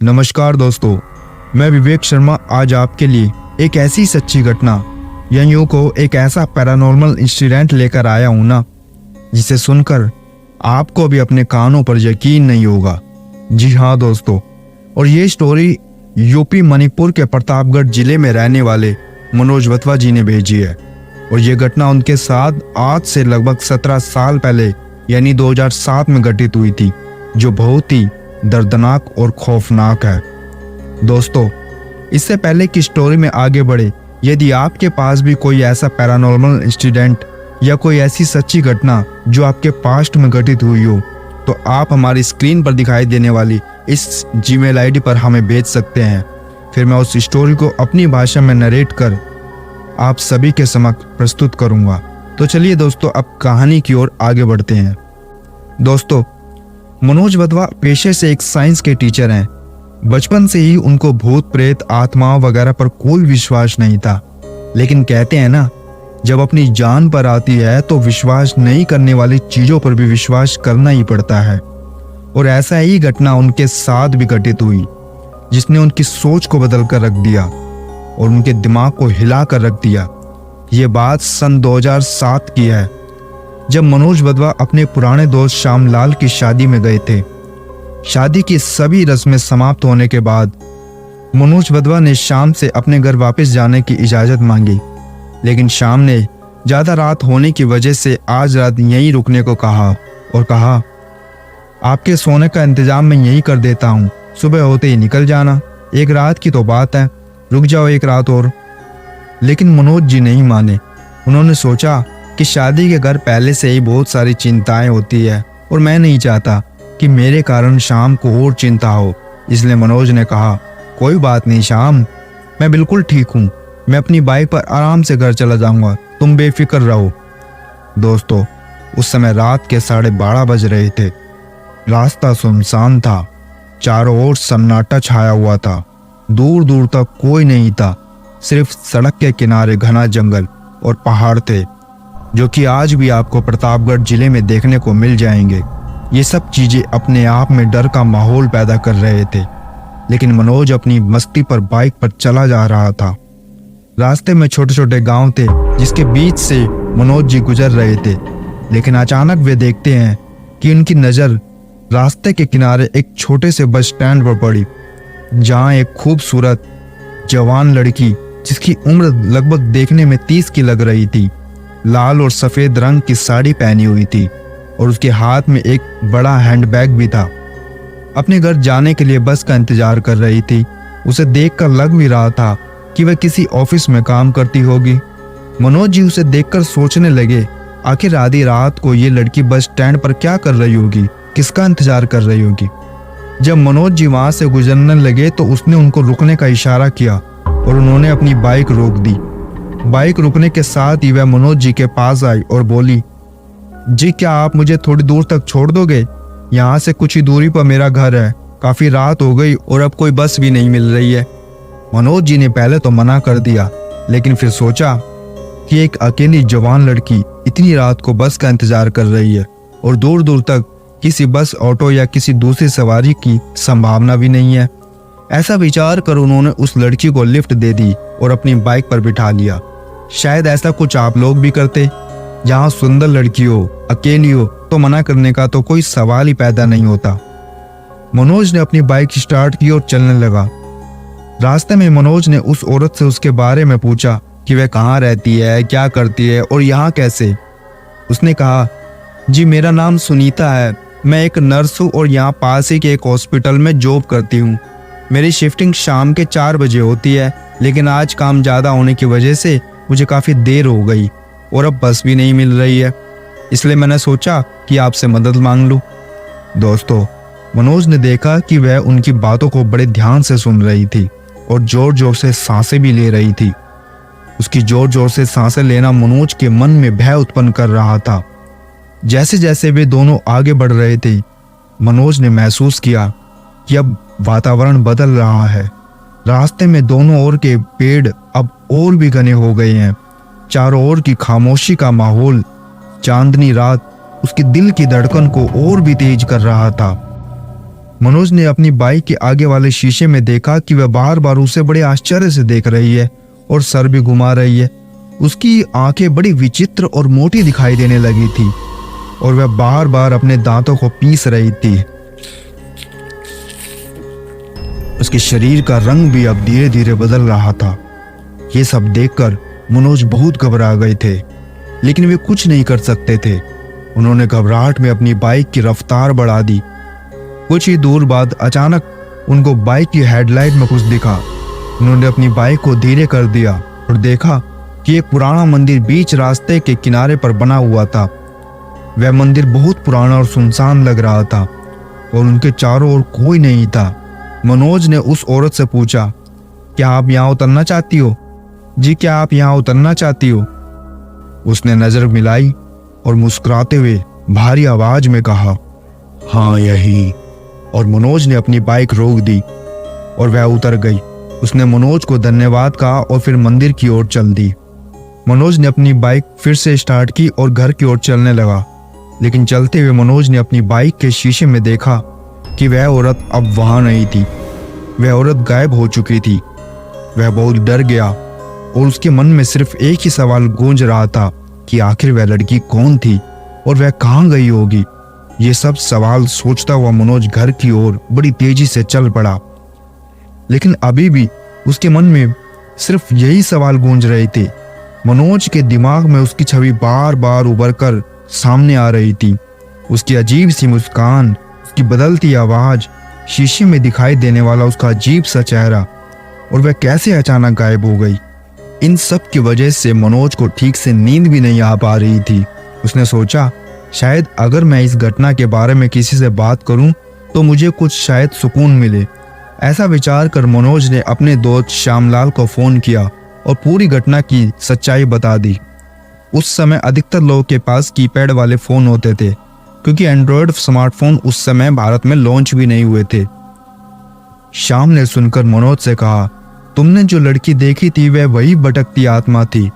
नमस्कार दोस्तों, मैं विवेक शर्मा आज आपके लिए एक ऐसी सच्ची घटना या यूं को एक ऐसा पैरानॉर्मल इंसिडेंट लेकर आया हूं ना, जिसे सुनकर आपको भी अपने कानों पर यकीन नहीं होगा। जी हाँ दोस्तों, और ये स्टोरी यूपी मणिपुर के प्रतापगढ़ जिले में रहने वाले मनोज वतवा जी ने भेजी है। और ये घटना उनके साथ आज से लगभग 17 साल पहले यानी 2007 में घटित हुई थी, जो बहुत ही दर्दनाक और खौफनाक है। दोस्तों, इससे पहले कि स्टोरी में आगे बढ़े, यदि आपके पास भी कोई ऐसा पैरानॉर्मल इंसिडेंट या कोई ऐसी सच्ची घटना जो आपके पास्ट में घटित हुई हो, तो आप हमारी स्क्रीन पर दिखाई देने वाली इस जीमेल आईडी पर हमें भेज सकते हैं। फिर मैं उस स्टोरी को अपनी भाषा में नरेट कर आप सभी के समक्ष प्रस्तुत करूंगा। तो चलिए दोस्तों, अब कहानी की ओर आगे बढ़ते हैं। दोस्तों, मनोज वतवा पेशे से एक साइंस के टीचर हैं। बचपन से ही उनको भूत प्रेत आत्माओं वगैरह पर कोई विश्वास नहीं था, लेकिन कहते हैं ना, जब अपनी जान पर आती है तो विश्वास नहीं करने वाली चीजों पर भी विश्वास करना ही पड़ता है। और ऐसा ही घटना उनके साथ भी घटित हुई, जिसने उनकी सोच को बदल कर रख दिया और उनके दिमाग को हिला कर रख दिया। ये बात सन 2007 की है, जब मनोज वतवा अपने पुराने दोस्त श्यामलाल की शादी में गए थे। शादी की सभी रस्में समाप्त होने के बाद मनोज वतवा ने शाम से अपने घर वापस जाने की इजाजत मांगी, लेकिन शाम ने ज्यादा रात होने की वजह से आज रात यहीं रुकने को कहा और कहा, आपके सोने का इंतजाम मैं यहीं कर देता हूँ, सुबह होते ही निकल जाना, एक रात की तो बात है, रुक जाओ एक रात और। लेकिन मनोज जी नहीं माने। उन्होंने सोचा कि शादी के घर पहले से ही बहुत सारी चिंताएं होती है और मैं नहीं चाहता कि मेरे कारण शाम को और चिंता हो। इसलिए मनोज ने कहा, कोई बात नहीं शाम, मैं बिल्कुल ठीक हूँ, मैं अपनी बाइक पर आराम से घर चला जाऊंगा, तुम बेफिक्र रहो। दोस्तों, उस समय रात के 12:30 बज रहे थे। रास्ता सुनसान था, चारों ओर सन्नाटा छाया हुआ था, दूर दूर तक कोई नहीं था, सिर्फ सड़क के किनारे घना जंगल और पहाड़ थे, जो कि आज भी आपको प्रतापगढ़ जिले में देखने को मिल जाएंगे। ये सब चीजें अपने आप में डर का माहौल पैदा कर रहे थे, लेकिन मनोज अपनी मस्ती पर बाइक पर चला जा रहा था। रास्ते में छोटे छोटे गांव थे, जिसके बीच से मनोज जी गुजर रहे थे। लेकिन अचानक वे देखते हैं कि उनकी नजर रास्ते के किनारे एक छोटे से बस स्टैंड पर पड़ी, जहां एक खूबसूरत जवान लड़की, जिसकी उम्र लगभग देखने में 30 की लग रही थी, लाल और सफेद रंग की साड़ी पहनी हुई थी और उसके हाथ में एक बड़ा हैंडबैग भी था। अपने घर जाने के लिए बस का इंतजार कर रही थी। उसे देखकर लग भी रहा था कि वह किसी ऑफिस में काम करती होगी। मनोज जी उसे देखकर सोचने लगे, आखिर आधी रात को ये लड़की बस स्टैंड पर क्या कर रही होगी, किसका इंतजार कर रही होगी। जब मनोज जी वहां से गुजरने लगे तो उसने उनको रुकने का इशारा किया और उन्होंने अपनी बाइक रोक दी। बाइक रुकने के साथ ही वह मनोज जी के पास आई और बोली, जी क्या आप मुझे थोड़ी दूर तक छोड़ दोगे? यहाँ से कुछ ही दूरी पर मेरा घर है, काफी रात हो गई और अब कोई बस भी नहीं मिल रही है। मनोज जी ने पहले तो मना कर दिया, लेकिन फिर सोचा कि एक अकेली जवान लड़की इतनी रात को बस का इंतजार कर रही है और दूर दूर तक किसी बस, ऑटो या किसी दूसरी सवारी की संभावना भी नहीं है। ऐसा विचार कर उन्होंने उस लड़की को लिफ्ट दे दी और अपनी बाइक पर बिठा लिया। शायद ऐसा कुछ आप लोग भी करते। जहां सुंदर लड़की हो, अकेली हो, तो मना करने का तो कोई सवाल ही पैदा नहीं होता। मनोज ने अपनी बाइक स्टार्ट की और चलने लगा। रास्ते में मनोज ने उस औरत से उसके बारे में पूछा कि वह कहाँ रहती है, क्या करती है और यहाँ कैसे। उसने कहा, जी मेरा नाम सुनीता है, मैं एक नर्स हूँ और यहाँ पास ही के एक हॉस्पिटल में जॉब करती हूँ। मेरी शिफ्टिंग शाम के 4 बजे होती है, लेकिन आज काम ज़्यादा होने की वजह से मुझे काफ़ी देर हो गई और अब बस भी नहीं मिल रही है, इसलिए मैंने सोचा कि आपसे मदद मांग लूँ। दोस्तों, मनोज ने देखा कि वह उनकी बातों को बड़े ध्यान से सुन रही थी और जोर जोर से सांसें भी ले रही थी। उसकी जोर जोर से सांसें लेना मनोज के मन में भय उत्पन्न कर रहा था। जैसे जैसे वे दोनों आगे बढ़ रहे थे, मनोज ने महसूस किया कि अब वातावरण बदल रहा है। रास्ते में दोनों ओर के पेड़ अब और भी घने हो गए हैं। चारों ओर की खामोशी का माहौल, चांदनी रात उसके दिल की धड़कन को और भी तेज कर रहा था। मनोज ने अपनी बाइक के आगे वाले शीशे में देखा कि वह बार बार उसे बड़े आश्चर्य से देख रही है और सर भी घुमा रही है। उसकी आंखें बड़ी विचित्र और मोटी दिखाई देने लगी थी और वह बार बार अपने दांतों को पीस रही थी। उसके शरीर का रंग भी अब धीरे धीरे बदल रहा था। ये सब देखकर मनोज बहुत घबरा गए थे, लेकिन वे कुछ नहीं कर सकते थे। उन्होंने घबराहट में अपनी बाइक की रफ्तार बढ़ा दी। कुछ ही दूर बाद अचानक उनको बाइक की हेडलाइट में कुछ दिखा। उन्होंने अपनी बाइक को धीरे कर दिया और देखा कि एक पुराना मंदिर बीच रास्ते के किनारे पर बना हुआ था। वह मंदिर बहुत पुराना और सुनसान लग रहा था और उनके चारों ओर कोई नहीं था। मनोज ने उस औरत से पूछा, क्या आप यहाँ उतरना चाहती हो? जी, क्या आप यहाँ उतरना चाहती हो? उसने नजर मिलाई और मुस्कुराते हुए भारी आवाज में कहा, हाँ यही। और मनोज ने अपनी बाइक रोक दी और वह उतर गई। उसने मनोज को धन्यवाद कहा और फिर मंदिर की ओर चल दी। मनोज ने अपनी बाइक फिर से स्टार्ट की और घर की ओर चलने लगा, लेकिन चलते हुए मनोज ने अपनी बाइक के शीशे में देखा कि वह औरत अब वहां नहीं थी। वह औरत गायब हो चुकी थी। वह बहुत डर गया और उसके मन में सिर्फ एक ही सवाल गूंज रहा था कि आखिर वह लड़की कौन थी और वह कहाँ गई होगी। ये सब सवाल सोचता हुआ मनोज घर की ओर बड़ी तेजी से चल पड़ा, लेकिन अभी भी उसके मन में सिर्फ यही सवाल गूंज रहे थे। मनोज के दिमाग में उसकी छवि बार बार उभर कर सामने आ रही थी। उसकी अजीब सी मुस्कान, उसकी बदलती आवाज, शीशे में दिखाई देने वाला उसका अजीब सा चेहरा, और वह कैसे अचानक गायब हो गई। इन सब की वजह से मनोज को ठीक से नींद भी नहीं आ पा रही थी। उसने सोचा, शायद अगर मैं इस घटना के बारे में किसी से बात करूं तो मुझे कुछ शायद सुकून मिले। ऐसा विचार कर मनोज ने अपने दोस्त श्यामलाल को फोन किया और पूरी घटना की सच्चाई बता दी। उस समय अधिकतर लोगों के पास कीपैड वाले फोन होते थे, क्योंकि एंड्रॉयड स्मार्टफोन उस समय भारत में लॉन्च भी नहीं हुए थे। श्याम ने सुनकर मनोज से कहा, तुमने जो लड़की देखी थी वह वही भटकती आत्मा थी।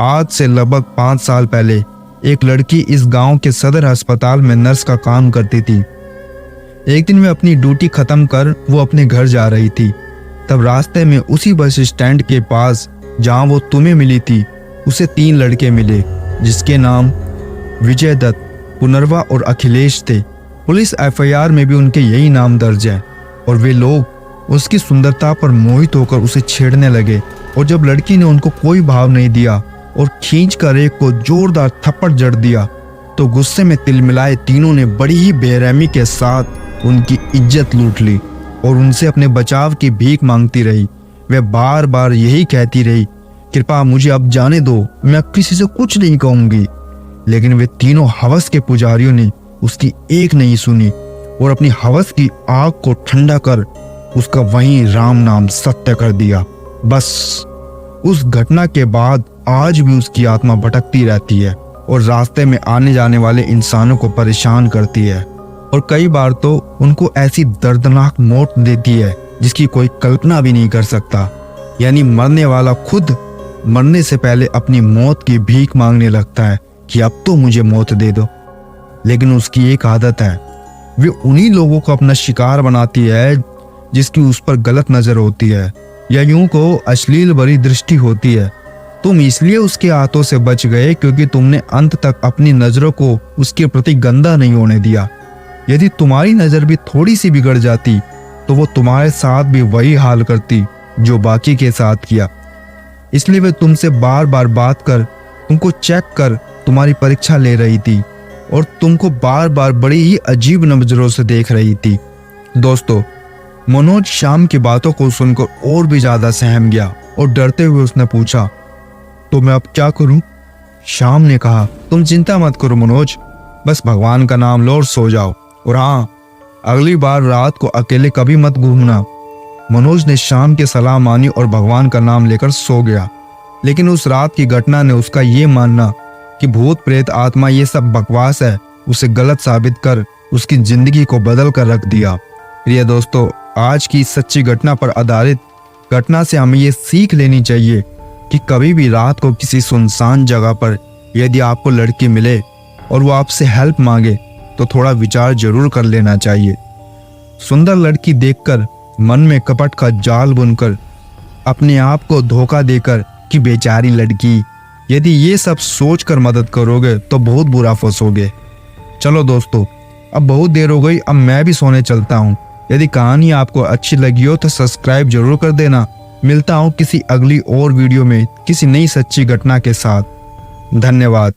आज से लगभग 5 साल पहले एक लड़की इस गांव के सदर अस्पताल में नर्स का काम करती थी। एक दिन में अपनी ड्यूटी खत्म कर वो अपने घर जा रही थी। तब रास्ते में उसी बस स्टैंड के पास जहां वो तुम्हें मिली थी, उसे 3 लड़के मिले, जिसके नाम विजय दत्त, पुनर्वा और अखिलेश थे। पुलिस एफआईआर में भी उनके यही नाम दर्ज है। और वे लोग उसकी सुंदरता पर मोहित होकर उसे छेड़ने लगे, और जब लड़की ने उनको कोई भाव नहीं दिया और खींचकर एक को जोरदार थप्पड़ जड़ दिया, तो गुस्से में तिलमिलाए तीनों ने बड़ी ही बेरहमी के साथ उनकी इज्जत लूट ली और उनसे अपने बचाव की भीख मांगती रही। वह बार बार यही कहती रही, कृपा मुझे अब जाने दो, मैं किसी से कुछ नहीं कहूंगी। लेकिन वे तीनों हवस के पुजारियों ने उसकी एक नहीं सुनी और अपनी हवस की आग को ठंडा कर उसका वहीं राम नाम सत्य कर दिया। बस उस घटना के बाद आज भी उसकी आत्मा भटकती रहती है और रास्ते में आने जाने वाले इंसानों को परेशान करती है, और कई बार तो उनको ऐसी दर्दनाक मौत देती है जिसकी कोई कल्पना भी नहीं कर सकता। यानी मरने वाला खुद मरने से पहले अपनी मौत की भीख मांगने लगता है कि अब तो मुझे मौत दे दो। लेकिन उसकी एक आदत है, वे उन्हीं लोगों को अपना शिकार बनाती है जिसकी उस पर गलत नजर होती है या यूं को अश्लील भरी दृष्टि होती है। तुम इसलिए उसके हाथों से बच गए क्योंकि तुमने अंत तक अपनी नजरों को उसके प्रति गंदा नहीं होने दिया। यदि तुम्हारी नजर भी थोड़ी सी बिगड़ जाती तो वो तुम्हारे साथ भी वही हाल करती जो बाकी के साथ किया। इसलिए वे तुमसे बार बार बात कर, तुमको चेक कर तुम्हारी परीक्षा ले रही थी और तुमको बार बार बड़ी ही अजीब नजरों से देख रही थी। दोस्तों, मनोज श्याम की बातों को सुनकर और भी ज्यादा सहम गया और डरते हुए उसने पूछा, तो मैं अब क्या करूं? श्याम ने कहा, तुम चिंता मत करो मनोज, बस भगवान का नाम लो और सो जाओ, और हाँ, अगली बार रात को अकेले कभी मत घूमना। मनोज ने श्याम की सलाह मानी और भगवान का नाम लेकर सो गया। लेकिन उस रात की घटना ने उसका ये मानना कि भूत प्रेत आत्मा ये सब बकवास है, उसे गलत साबित कर उसकी जिंदगी को बदल कर रख दिया। प्रिय दोस्तों, आज की सच्ची घटना पर आधारित घटना से हमें ये सीख लेनी चाहिए कि कभी भी रात को किसी सुनसान जगह पर यदि आपको लड़की मिले और वो आपसे हेल्प मांगे तो थोड़ा विचार जरूर कर लेना चाहिए। सुंदर लड़की देखकर मन में कपट का जाल बुनकर अपने आप को धोखा देकर कि बेचारी लड़की, यदि ये सब सोचकर मदद करोगे तो बहुत बुरा फंसोगे। चलो दोस्तों, अब बहुत देर हो गई, अब मैं भी सोने चलता हूँ। यदि कहानी आपको अच्छी लगी हो तो सब्सक्राइब जरूर कर देना। मिलता हूँ किसी अगली और वीडियो में किसी नई सच्ची घटना के साथ। धन्यवाद।